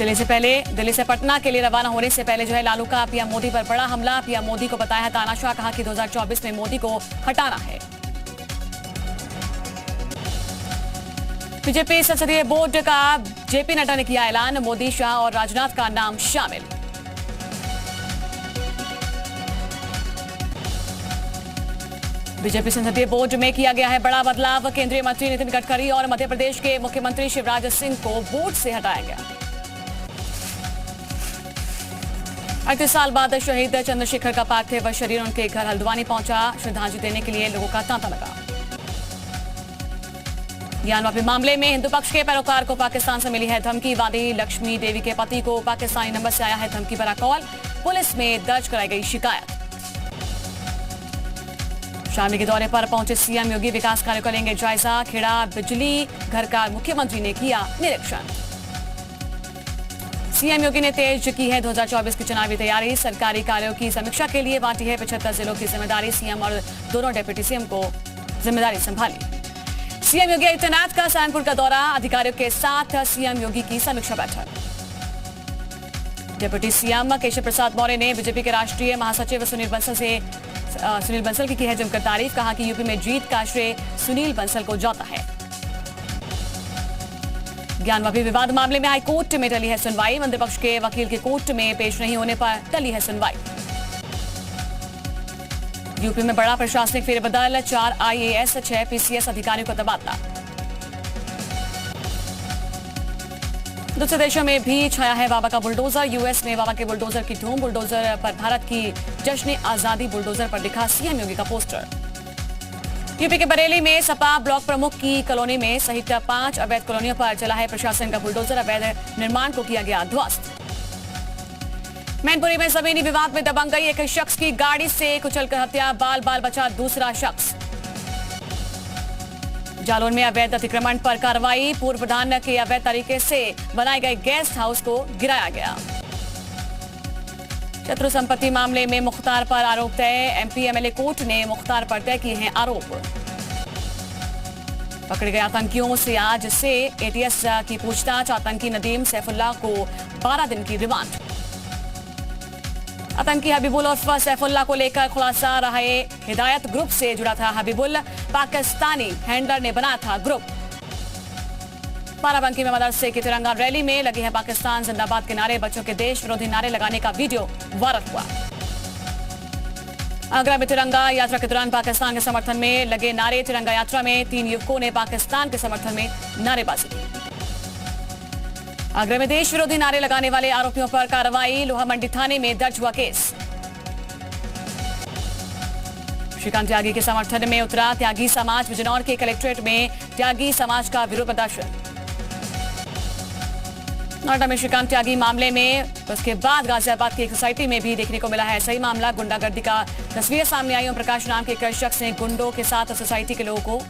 दिल्ली से पटना के लिए रवाना होने से पहले जो है लालू का पीएम मोदी पर बड़ा हमला। पीएम मोदी को बताया तानाशाह, कहा कि 2024 में मोदी को हटाना है। बीजेपी संसदीय बोर्ड का जेपी नड्डा ने किया ऐलान, मोदी, शाह और राजनाथ का नाम शामिल। बीजेपी संसदीय बोर्ड में किया गया है बड़ा बदलाव। केंद्रीय मंत्री नितिन गडकरी और मध्य प्रदेश के मुख्यमंत्री शिवराज सिंह को बोर्ड से हटाया गया। 38 साल बाद शहीद चंद्रशेखर का पार्थिव शरीर उनके घर हल्द्वानी पहुंचा। श्रद्धांजलि देने के लिए लोगों का तांता लगा। ज्ञानवापी मामले में हिंदू पक्ष के पैरोकार को पाकिस्तान से मिली है धमकी। वादी लक्ष्मी देवी के पति को पाकिस्तानी नंबर से आया है धमकी भरा कॉल। पुलिस में दर्ज कराई गई शिकायत। शामली के दौरे पर पहुंचे सीएम योगी, विकास कार्यों का लेंगे जायजा। खेड़ा बिजली घर का मुख्यमंत्री ने किया निरीक्षण। सीएम योगी ने तेज की है 2024 की चुनावी तैयारी। सरकारी कार्यों की समीक्षा के लिए बांटी है 75 जिलों की जिम्मेदारी। सीएम और दोनों डिप्टी सीएम को जिम्मेदारी संभाली। सीएम योगी आदित्यनाथ का सहारनपुर का दौरा, अधिकारियों के साथ सीएम योगी की समीक्षा बैठक। डिप्टी सीएम केशव प्रसाद मौर्य ने बीजेपी के राष्ट्रीय महासचिव सुनील बंसल की है जमकर तारीफ। कहा कि यूपी में जीत का श्रेय सुनील बंसल को जाता है। ज्ञानवापी विवाद मामले में हाईकोर्ट में टली है सुनवाई। मंदिर पक्ष के वकील के कोर्ट में पेश नहीं होने पर टली है सुनवाई। यूपी में बड़ा प्रशासनिक फेरबदल, 4 IAS 6 PCS अधिकारियों का तबादला। दूसरे देशों में भी छाया है बाबा का बुलडोजर। यूएस में बाबा के बुलडोजर की धूम। बुलडोजर पर भारत की जश्न आजादी, बुलडोजर पर लिखा सीएम योगी का पोस्टर। यूपी के बरेली में सपा ब्लॉक प्रमुख की कॉलोनी में सहित 5 अवैध कॉलोनियों पर चला है प्रशासन का बुलडोजर। अवैध निर्माण को किया गया ध्वस्त। मैनपुरी में जमीनी विवाद में दबंग गई एक शख्स की गाड़ी से कुचलकर हत्या। बाल बाल बचा दूसरा शख्स। जालौन में अवैध अतिक्रमण पर कार्रवाई। पूर्व प्रधान के अवैध तरीके से बनाए गए गेस्ट हाउस को गिराया गया। शत्रु संपत्ति मामले में मुख्तार पर आरोप तय। एमपी एमएलए कोर्ट ने मुख्तार पर तय किए हैं आरोप। पकड़े गए आतंकियों से आज से एटीएस की पूछताछ। आतंकी नदीम सैफुल्लाह को 12 दिन की रिमांड। आतंकी हबीबुल उर्फ सैफुल्लाह को लेकर खुलासा। रहे हिदायत ग्रुप से जुड़ा था हबीबुल। पाकिस्तानी हैंडलर ने बनाया था ग्रुप। बाराबंकी में मदरसे की तिरंगा रैली में लगे हैं पाकिस्तान जिंदाबाद के नारे। बच्चों के देश विरोधी नारे लगाने का वीडियो वायरल हुआ। आगरा में तिरंगा यात्रा के दौरान पाकिस्तान के समर्थन में लगे नारे। तिरंगा यात्रा में 3 युवकों ने पाकिस्तान के समर्थन में नारेबाजी की। आगरा में देश विरोधी नारे लगाने वाले आरोपियों पर कार्रवाई। लोहा मंडी थाने में दर्ज हुआ केस। श्रीकांत त्यागी के समर्थन में उतरा त्यागी समाज। बिजनौर के कलेक्ट्रेट में त्यागी समाज का विरोध प्रदर्शन। नोएडा में श्रीकांत त्यागी मामले में उसके बाद गाजियाबाद की एक सोसाइटी में भी देखने को मिला है सही मामला। गुंडागर्दी का तस्वीर सामने आई। ओम प्रकाश नाम के एक शख्स ने गुंडों के साथ सोसाइटी के लोगों को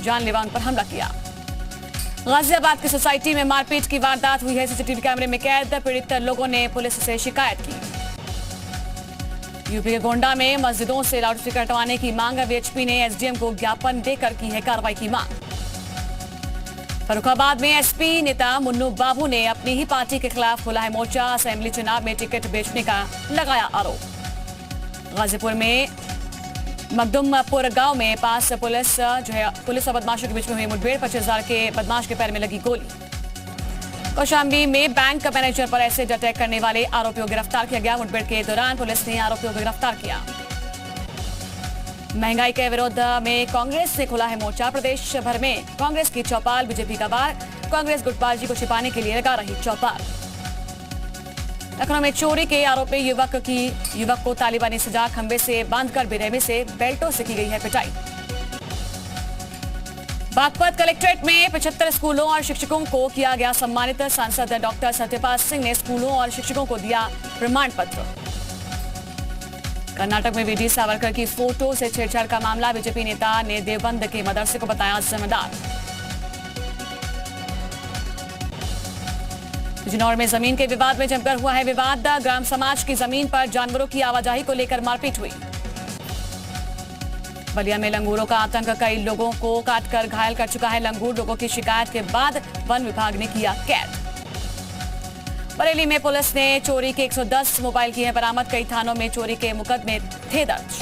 जानलेवा उन पर हमला किया। गाजियाबाद की सोसाइटी में मारपीट की वारदात हुई है। सीसीटीवी कैमरे में कैद। पीड़ित लोगों ने पुलिस से शिकायत की। यूपी के गोंडा में मस्जिदों से लाउडस्पीकर हटवाने की मांग। वीएचपी ने एसडीएम को ज्ञापन देकर की है कार्रवाई की मांग। फर्रुखाबाद में एसपी नेता मुन्नू बाबू ने अपनी ही पार्टी के खिलाफ खोला है मोर्चा। असेंबली चुनाव में टिकट बेचने का लगाया आरोप। गाजीपुर में मखदुमपुर गांव में पास पुलिस पुलिस और बदमाशों के बीच में हुई मुठभेड़। 25,000 के बदमाश के पैर में लगी गोली। कौशाम्बी में बैंक मैनेजर पर एसिड अटैक करने वाले आरोपियों को गिरफ्तार किया गया। मुठभेड़ के दौरान पुलिस ने आरोपियों को गिरफ्तार किया। महंगाई के विरोध में कांग्रेस ने खोला है मोर्चा। प्रदेश भर में कांग्रेस की चौपाल। बीजेपी का वार। कांग्रेस गुटबाजी को छिपाने के लिए लगा रही चौपाल। लखनऊ में चोरी के आरोप में युवक को तालिबानी सजा। खंबे से बांधकर बेरहमी से बेल्टों से की गई है पिटाई। बागपत कलेक्ट्रेट में 75 स्कूलों और शिक्षकों को किया गया सम्मानित। सांसद डॉक्टर सत्यपाल सिंह ने स्कूलों और शिक्षकों को दिया प्रमाण पत्र। कर्नाटक में वीडी सावरकर की फोटो से छेड़छाड़ का मामला। बीजेपी नेता ने देवबंद के मदरसे को बताया जिम्मेदार। बिजनौर में जमीन के विवाद में जमकर हुआ है विवाद। ग्राम समाज की जमीन पर जानवरों की आवाजाही को लेकर मारपीट हुई। बलिया में लंगूरों का आतंक। कई लोगों को काटकर घायल कर चुका है लंगूर। लोगों की शिकायत के बाद वन विभाग ने किया कैद। बरेली में पुलिस ने चोरी के 110 मोबाइल किए हैं बरामद। कई थानों में चोरी के मुकदमे थे दर्ज।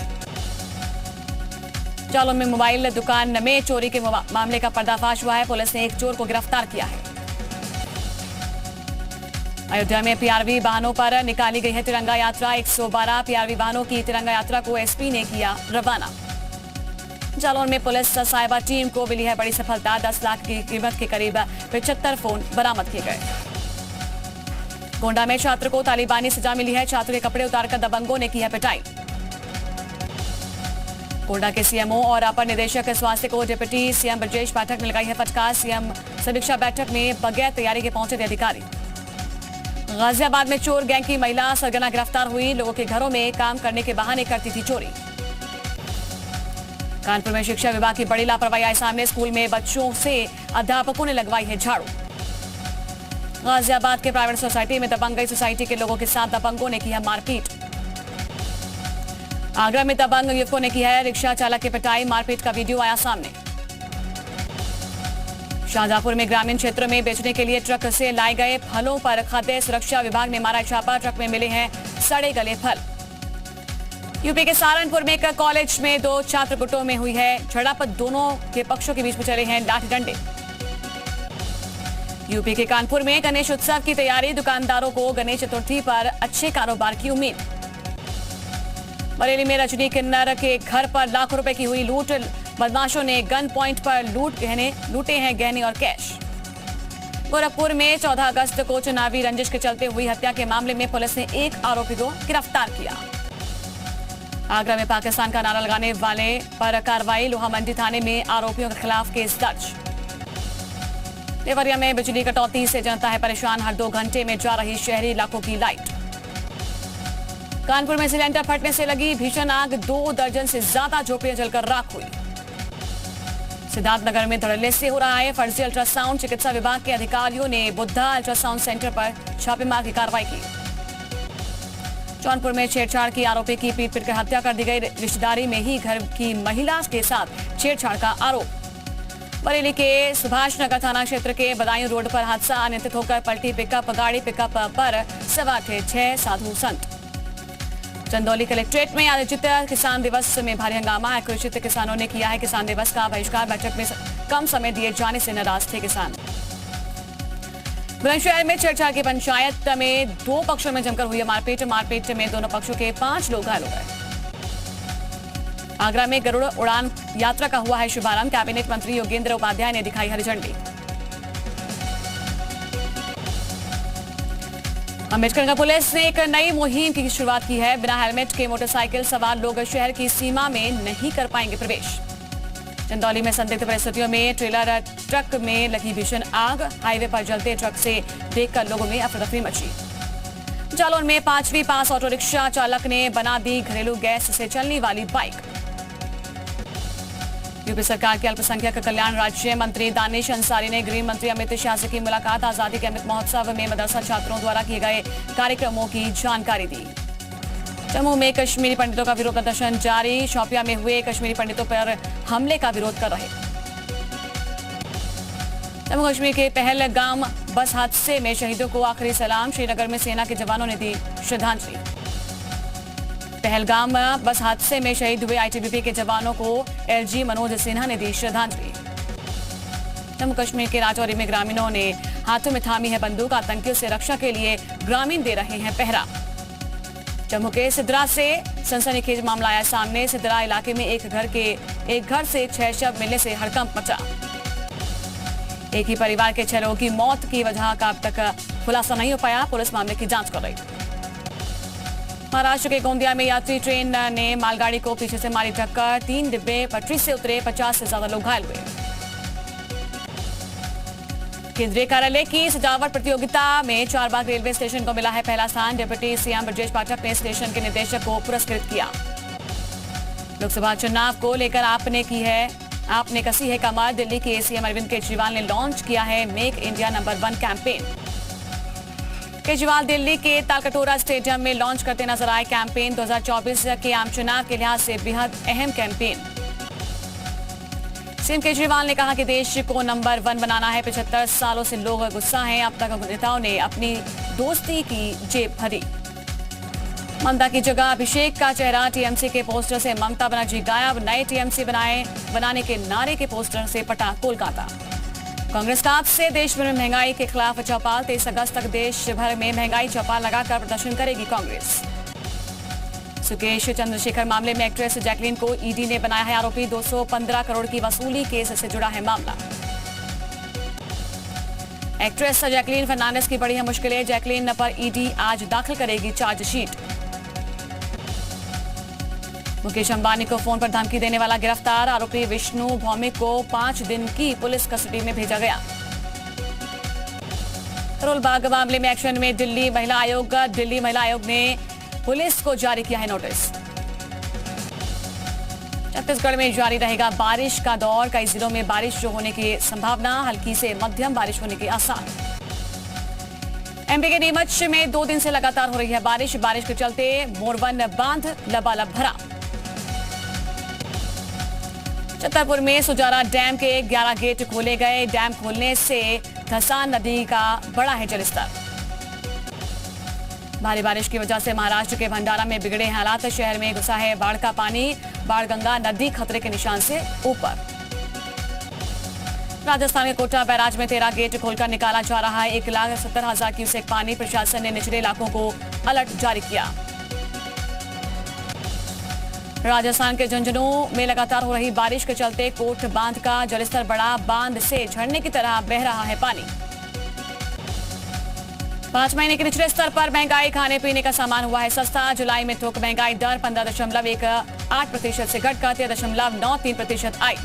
जालौन में मोबाइल दुकान में चोरी के मामले का पर्दाफाश हुआ है। पुलिस ने एक चोर को गिरफ्तार किया है। अयोध्या में पीआरवी वाहनों पर निकाली गई है तिरंगा यात्रा। 112 पीआरवी वाहनों की तिरंगा यात्रा को एसपी ने किया रवाना। जालौन में पुलिस साइबर टीम को मिली है बड़ी सफलता। 10 लाख की कीमत के करीब 75 फोन बरामद किए गए। गोंडा में छात्र को तालिबानी सजा मिली है। छात्र के कपड़े उतारकर दबंगों ने की है पिटाई। गोंडा के सीएमओ और अपर निदेशक स्वास्थ्य को डिप्टी सीएम ब्रजेश पाठक ने लगाई है फटकार। सीएम समीक्षा बैठक में बगैर तैयारी के पहुंचे थे अधिकारी। गाजियाबाद में चोर गैंग की महिला सरगना गिरफ्तार हुई। लोगों के घरों में काम करने के बहाने करती थी चोरी। कानपुर में शिक्षा विभाग की बड़ी लापरवाही आई सामने। स्कूल में बच्चों से अध्यापकों ने लगवाई है झाड़ू। गाजियाबाद के प्राइवेट सोसाइटी में दबंग गई सोसाइटी के लोगों के साथ दबंगों ने की है मारपीट। आगरा में दबंग युवकों ने की है रिक्शा चालक की पिटाई। मारपीट का वीडियो आया सामने। शाहजहांपुर में ग्रामीण क्षेत्रों में बेचने के लिए ट्रक से लाए गए फलों पर खाद्य सुरक्षा विभाग ने मारा छापा। ट्रक में मिले हैं सड़े गले फल। यूपी के सहारनपुर में एक कॉलेज में 2 छात्र गुटों में हुई है झड़प। दोनों के पक्षों के बीच में चले हैं लाठी डंडे। यूपी के कानपुर में गणेश उत्सव की तैयारी। दुकानदारों को गणेश चतुर्थी पर अच्छे कारोबार की उम्मीद। बरेली में रजनी किन्नर के घर पर लाखों रुपए की हुई लूट। बदमाशों ने गन पॉइंट पर लूटे हैं गहने और कैश। गोरखपुर में 14 अगस्त को चुनावी रंजिश के चलते हुई हत्या के मामले में पुलिस ने एक आरोपी को गिरफ्तार किया। आगरा में पाकिस्तान का नारा लगाने वाले पर कार्रवाई। लोहा मंडी थाने में आरोपियों के खिलाफ केस दर्ज। देवरिया में बिजली कटौती से जनता है परेशान। हर 2 घंटे में जा रही शहरी इलाकों की लाइट। कानपुर में सिलेंडर फटने से लगी भीषण आग। 2 दर्जन से ज्यादा झोपड़ियां जलकर राख हुई। सिद्धार्थनगर में धड़ल्ले से हो रहा है फर्जी अल्ट्रासाउंड। चिकित्सा विभाग के अधिकारियों ने बुद्धा अल्ट्रासाउंड सेंटर पर छापेमार की कार्रवाई की। जौनपुर में छेड़छाड़ की आरोपी की पीट पीट कर हत्या कर दी गई। रिश्तेदारी में ही घर की महिला के साथ छेड़छाड़ का आरोप। बरेली के सुभाष नगर थाना क्षेत्र के बदायूं रोड पर हादसा। अनियंत्रित होकर पलटी पिकअप गाड़ी। पिकअप पर सवार थे 6 साधु संत। चंदौली कलेक्ट्रेट में आयोजित किसान दिवस में भारी हंगामा। आक्रोशित किसानों ने किया है किसान दिवस का बहिष्कार। बैठक में कम समय दिए जाने से नाराज थे किसान। बुलंदशहर में छेड़छाड़ की पंचायत में 2 पक्षों में जमकर हुई मारपीट। मारपीट में दोनों पक्षों के 5 लोग घायल हो गए। आगरा में गरुड़ उड़ान यात्रा का हुआ है शुभारंभ। कैबिनेट मंत्री योगेंद्र उपाध्याय ने दिखाई हरी झंडी। अम्बेडकर पुलिस ने एक नई मुहिम की शुरुआत की है। बिना हेलमेट के मोटरसाइकिल सवार लोग शहर की सीमा में नहीं कर पाएंगे प्रवेश। चंदौली में संदिग्ध परिस्थितियों में ट्रेलर ट्रक में लगी भीषण आग। हाईवे पर जलते ट्रक से देखकर लोगों में अफरा तफरी मची। जालौन में 5वीं पास ऑटो रिक्शा चालक ने बना दी घरेलू गैस से चलने वाली बाइक। यूपी सरकार के अल्पसंख्यक कल्याण राज्य मंत्री दानिश अंसारी ने गृह मंत्री अमित शाह से की मुलाकात। आजादी के अमृत महोत्सव में मदरसा छात्रों द्वारा किए गए कार्यक्रमों की जानकारी दी। जम्मू में कश्मीरी पंडितों का विरोध प्रदर्शन जारी। शोपियां में हुए कश्मीरी पंडितों पर हमले का विरोध कर रहे। जम्मू कश्मीर के पहलगाम बस हादसे में शहीदों को आखिरी सलाम। श्रीनगर में सेना के जवानों ने दी श्रद्धांजलि। पहलगाम बस हादसे में शहीद हुए आईटीबीपी के जवानों को एलजी मनोज सिन्हा ने दी श्रद्धांजलि। जम्मू कश्मीर के राजौरी में ग्रामीणों ने हाथों में थामी है बंदूक। आतंकियों से रक्षा के लिए ग्रामीण दे रहे हैं पहरा। जम्मू के सिद्रा से सनसनीखेज मामला आया सामने। सिद्रा इलाके में एक घर से 6 शव मिलने से हड़कंप मचा। एक ही परिवार के 6 लोगों की मौत की वजह का अब तक खुलासा नहीं हो पाया। पुलिस मामले की जांच कर रही। महाराष्ट्र के गोंदिया में यात्री ट्रेन ने मालगाड़ी को पीछे से मारी टक्कर। 3 डिब्बे पटरी से उतरे। 50 से ज्यादा लोग घायल हुए। केंद्रीय कार्यालय की सजावट प्रतियोगिता में चारबाग रेलवे स्टेशन को मिला है पहला स्थान। डिप्टी सीएम ब्रजेश पाठक ने स्टेशन के निदेशक को पुरस्कृत किया। लोकसभा चुनाव को लेकर आपने कसी है कमर। दिल्ली के सीएम अरविंद केजरीवाल ने लॉन्च किया है make India number 1 campaign. Kejriwal Delhi के तालकटोरा स्टेडियम में लॉन्च करते नजर आए कैंपेन। 2024 के आम चुनाव के लिहाज से बेहद अहम कैंपेन। सीएम केजरीवाल ने कहा कि देश को नंबर 1 बनाना है। 75 सालों से लोग गुस्सा हैं। अब तक नेताओं ने अपनी दोस्ती की जेब भरी। ममता की जगह अभिषेक का चेहरा टीएमसी के पोस्टर से ममता बनर्जी गायब। नए टीएमसी बनाने के नारे के पोस्टर से पटा कोलकाता। कांग्रेस का आज से देश भर में महंगाई के खिलाफ चौपाल। 23 अगस्त तक देश भर में महंगाई चौपाल लगाकर प्रदर्शन करेगी कांग्रेस। सुकेश चंद्रशेखर मामले में एक्ट्रेस जैकलीन को ईडी ने बनाया है आरोपी। 215 करोड़ की वसूली केस से जुड़ा है मामला। एक्ट्रेस जैकलीन फर्नांडिस की बड़ी है मुश्किलें। जैकलीन पर ईडी आज दाखिल करेगी चार्जशीट। मुकेश अंबानी को फोन पर धमकी देने वाला गिरफ्तार। आरोपी विष्णु भौमिक को 5 दिन की पुलिस कस्टडी में भेजा गया। करोल बाग मामले में एक्शन में दिल्ली महिला आयोग ने पुलिस को जारी किया है नोटिस। छत्तीसगढ़ में जारी रहेगा बारिश का दौर। कई जिलों में बारिश होने की संभावना। हल्की से मध्यम बारिश होने के आसार। एमपी के नीमच में 2 दिन से लगातार हो रही है बारिश के चलते मोरवन बांध लबालब भरा। छतरपुर में सुजारा डैम के 11 गेट खोले गए। डैम खोलने से धसान नदी का बढ़ा है जलस्तर। भारी बारिश की वजह से महाराष्ट्र के भंडारा में बिगड़े हालात। शहर में घुसा है बाढ़ का पानी। बाणगंगा नदी खतरे के निशान से ऊपर। राजस्थान के कोटा बैराज में 13 गेट खोलकर निकाला जा रहा है। 1,70,000 क्यूसेक पानी। प्रशासन ने निचले इलाकों को अलर्ट जारी किया। राजस्थान के झुंझुनू में लगातार हो रही बारिश के चलते कोट बांध का जलस्तर बढ़ा। बांध से झरने की तरह बह रहा है पानी। 5 महीने के निचले स्तर पर महंगाई। खाने पीने का सामान हुआ है सस्ता। जुलाई में थोक महंगाई दर 15.18% से घटकर 13.93% आई।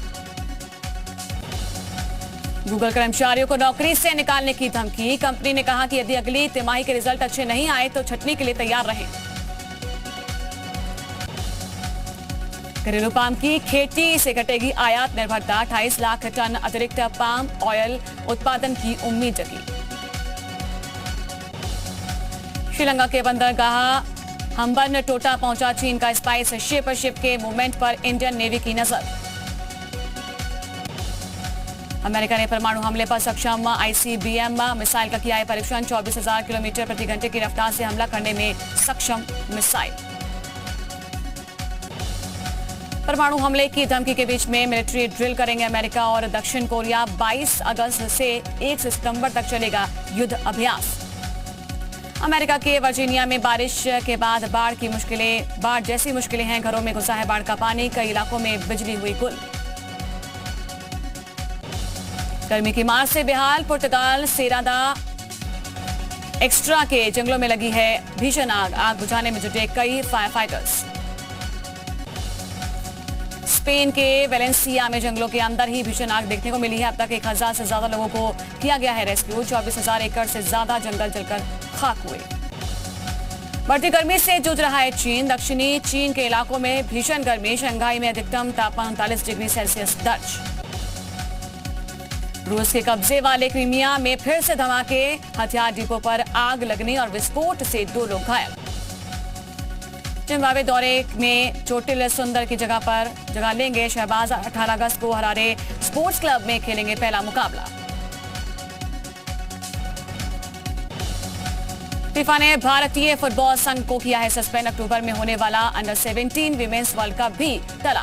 गूगल कर्मचारियों को नौकरी से निकालने की धमकी। कंपनी ने कहा कि यदि अगली तिमाही के रिजल्ट अच्छे नहीं आए तो छंटनी के लिए तैयार रहें। घरेलू पाम की खेती से घटेगी आयात निर्भरता। 28 लाख टन अतिरिक्त पाम ऑयल उत्पादन की उम्मीद जगी। श्रीलंका के बंदरगाह हम्बन टोटा पहुंचा चीन का स्पाइस शिप के मूवमेंट पर इंडियन नेवी की नजर। अमेरिका ने परमाणु हमले पर सक्षम आईसीबीएम मिसाइल का किया है परीक्षण। 24,000 किलोमीटर प्रति घंटे की रफ्तार से हमला करने में सक्षम मिसाइल। परमाणु हमले की धमकी के बीच में मिलिट्री ड्रिल करेंगे अमेरिका और दक्षिण कोरिया। 22 अगस्त से 1 सितंबर तक चलेगा युद्ध अभ्यास। अमेरिका के वर्जीनिया में बारिश के बाद बाढ़ जैसी मुश्किलें हैं। घरों में घुसा है बाढ़ का पानी। कई इलाकों में बिजली हुई गुल। गर्मी की मार से बेहाल पुर्तगाल सेरादा एक्स्ट्रा के जंगलों में लगी है भीषण आग बुझाने में जुटे कई फायर फाइटर्स। स्पेन के वेलेंसिया में जंगलों के अंदर ही भीषण आग देखने को मिली है। अब तक 1,000 से ज्यादा लोगों को किया गया है रेस्क्यू। 24,000 एकड़ से ज्यादा जंगल जलकर खाक हुए। बढ़ती गर्मी से जूझ रहा है चीन। दक्षिणी चीन के इलाकों में भीषण गर्मी। शंघाई में अधिकतम तापमान 39 डिग्री सेल्सियस दर्ज। रूस के कब्जे वाले क्रीमिया में फिर से धमाके। हथियार डिपो पर आग लगने और विस्फोट से 2 लोग घायल। जिम्बाब्वे दौरे में चोटिल सुंदर की जगह लेंगे शहबाज। 18 अगस्त को हरारे स्पोर्ट्स क्लब में खेलेंगे पहला मुकाबला। फीफा ने भारतीय फुटबॉल संघ को किया है सस्पेंड। अक्टूबर में होने वाला अंडर 17 विमेंस वर्ल्ड कप भी टला।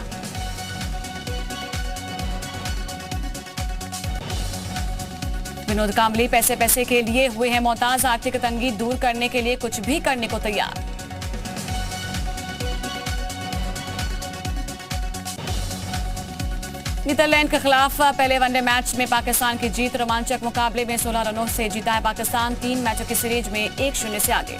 विनोद कांबली पैसे के लिए हुए हैं मोहताज। आर्थिक तंगी दूर करने के लिए कुछ भी करने को तैयार। नीदरलैंड के खिलाफ पहले वनडे मैच में पाकिस्तान की जीत। रोमांचक मुकाबले में 16 रनों से जीता है पाकिस्तान। 3 मैचों की सीरीज में 1-0 से आगे।